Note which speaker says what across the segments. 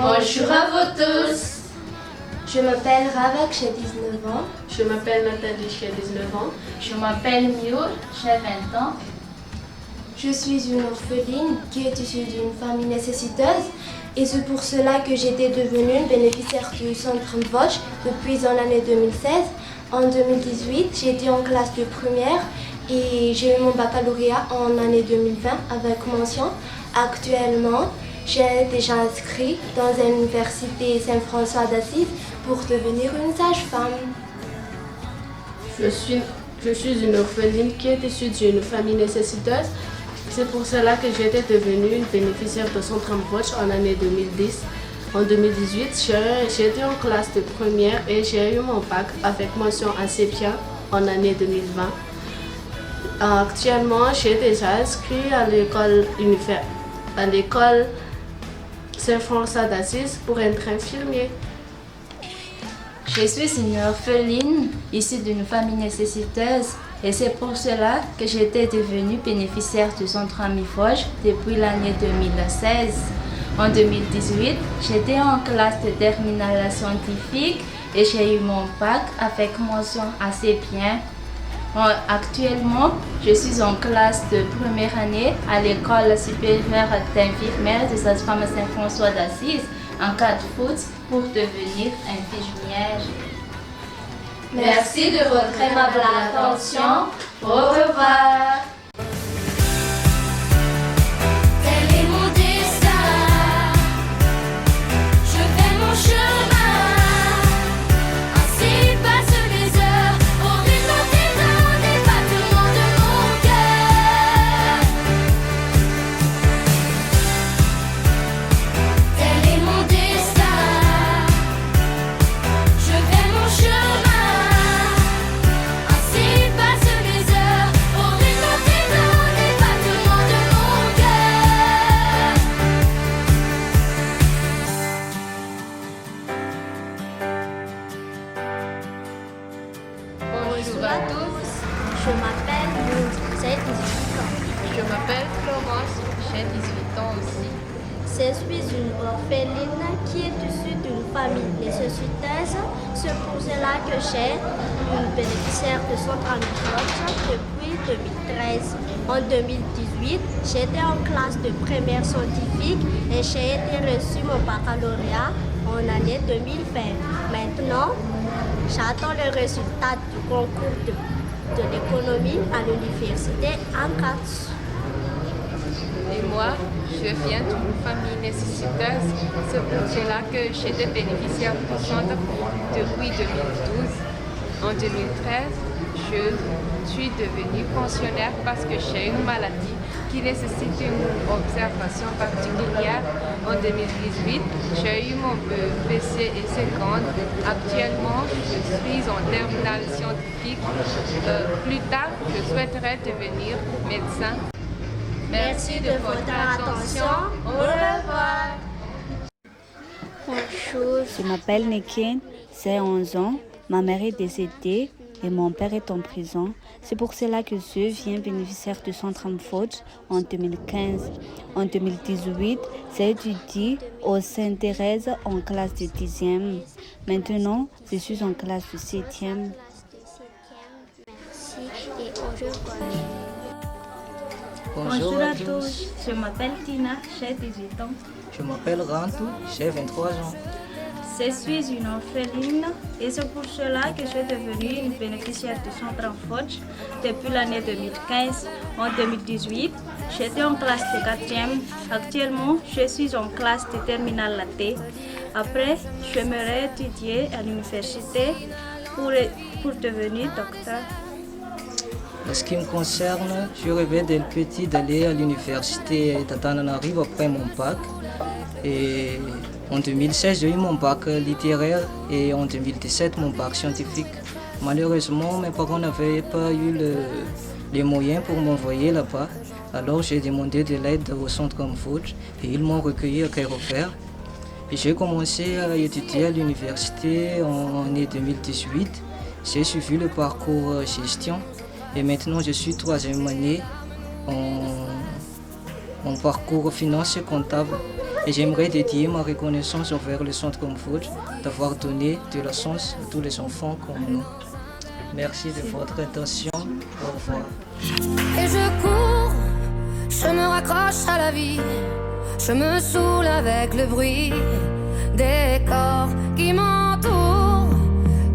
Speaker 1: Bonjour à vous tous.
Speaker 2: Je m'appelle Ravak, j'ai 19 ans.
Speaker 1: Je m'appelle Nathalie, j'ai 19 ans.
Speaker 3: Je m'appelle Miour, j'ai 20 ans.
Speaker 2: Je suis une orpheline qui est issue d'une famille nécessiteuse et c'est pour cela que j'étais devenue une bénéficiaire du centre Mvoch depuis en l'année 2016. En 2018, j'étais en classe de première et j'ai eu mon baccalauréat en année 2020 avec mention. Actuellement, j'ai déjà inscrit dans l'université Saint-François d'Assise pour devenir une sage-femme.
Speaker 1: Je suis une orpheline qui est issue d'une famille nécessiteuse. C'est pour cela que j'étais devenue une bénéficiaire de Centre Mvoch en année 2010. En 2018, j'étais en classe de première et j'ai eu mon bac avec mention assez bien en année 2020. Actuellement, j'ai déjà inscrit à l'école Saint-François d'Assise pour être infirmier.
Speaker 3: Je suis une orpheline issue d'une famille nécessiteuse et c'est pour cela que j'étais devenue bénéficiaire du centre Mvoch depuis l'année 2016. En 2018, j'étais en classe de terminale scientifique et j'ai eu mon bac avec mention assez bien. Actuellement, je suis en classe de première année à l'école supérieure d'infirmière de Sage-Femme Saint-François d'Assise en 4 foot pour devenir infirmière.
Speaker 4: Merci de votre aimable attention. Au revoir.
Speaker 5: Tel est mon destin. Je fais mon chemin. Ainsi passent les heures au rythme des battements de mon cœur. Tel est mon destin. Je fais mon chemin.
Speaker 1: Bonjour à tous.
Speaker 6: Je m'appelle Luz, j'ai 18 ans.
Speaker 1: Je m'appelle Florence, j'ai 18 ans aussi.
Speaker 6: Je suis une orpheline qui est issue d'une famille nécessiteuse. C'est pour cela que j'ai une bénéficiaire de centre Mvoch depuis 2013. En 2018, j'étais en classe de première scientifique et j'ai été reçu mon baccalauréat en année 2020. Maintenant, j'attends le résultat du concours de l'économie à l'université Ankatsu.
Speaker 7: Et moi, je viens d'une famille nécessiteuse. C'est pour cela que j'étais bénéficiaire du centre depuis 2012. En 2013, je suis devenue pensionnaire parce que j'ai une maladie qui nécessite une observation particulière. En 2018, j'ai eu mon PC et seconde. Actuellement, je suis en terminale scientifique. Plus tard, je souhaiterais devenir médecin.
Speaker 5: Merci de votre attention. Au revoir.
Speaker 8: Bonjour, je m'appelle Nikin, j'ai 11 ans. Ma mère est décédée et mon père est en prison. C'est pour cela que je viens bénéficiaire du centre Mvoch en 2015. En 2018, j'ai étudié au Sainte-Thérèse en classe de 10e. Maintenant, je suis en classe de 7e.
Speaker 6: Merci et au revoir.
Speaker 9: Bonjour à
Speaker 3: tous, je m'appelle Tina, j'ai 18 ans.
Speaker 9: Je m'appelle Rantou, j'ai 23 ans.
Speaker 3: Je suis une orpheline et c'est pour cela que je suis devenue une bénéficiaire du centre Mvoch depuis l'année 2015. En 2018, j'étais en classe de 4e. Actuellement, je suis en classe de terminale latte. Après, j'aimerais étudier à l'université pour devenir docteur.
Speaker 9: En ce qui me concerne, je rêvais dès le petit d'aller à l'université d'Antananarivo après mon bac. Et en 2016, j'ai eu mon bac littéraire et en 2017, mon bac scientifique. Malheureusement, mes parents n'avaient pas eu les moyens pour m'envoyer là-bas. Alors, j'ai demandé de l'aide au centre Mvoch et ils m'ont recueilli à Kairofer. Et j'ai commencé à étudier à l'université en année 2018. J'ai suivi le parcours gestion et maintenant je suis 3e année en parcours finance et comptable. Et j'aimerais dédier ma reconnaissance envers le Centre Fudge d'avoir donné de la chance à tous les enfants comme nous. Merci de votre attention. Au revoir.
Speaker 5: Et je cours, je me raccroche à la vie, je me saoule avec le bruit des corps qui m'entourent,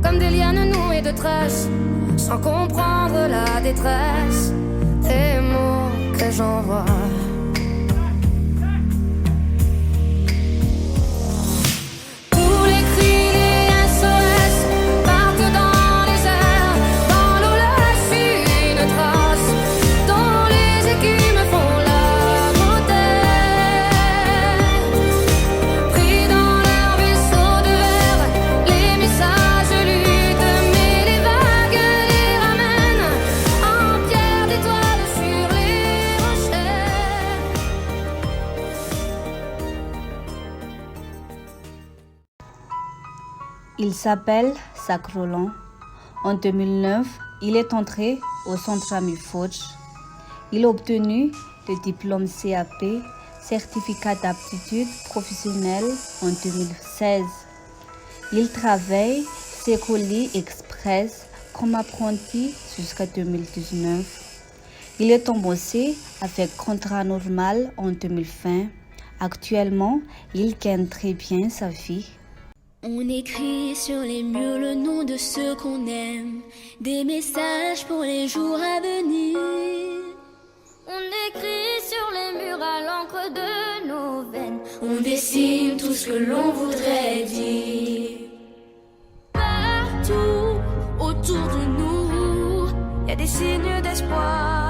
Speaker 5: comme des lianes nouées de tresses, sans comprendre la détresse des mots que j'envoie.
Speaker 8: Il s'appelle Zach Roland. En 2009, il est entré au Centre Ami Fudge. Il a obtenu le diplôme CAP, certificat d'aptitude professionnelle, en 2016. Il travaille chez Colis Express comme apprenti jusqu'à 2019. Il est embauché avec contrat normal en 2020. Actuellement, il gagne très bien sa vie.
Speaker 10: On écrit sur les murs le nom de ceux qu'on aime, des messages pour les jours à venir.
Speaker 5: On écrit sur les murs à l'encre de nos veines,
Speaker 10: on dessine tout ce que l'on voudrait dire.
Speaker 5: Partout autour de nous, y a des signes d'espoir.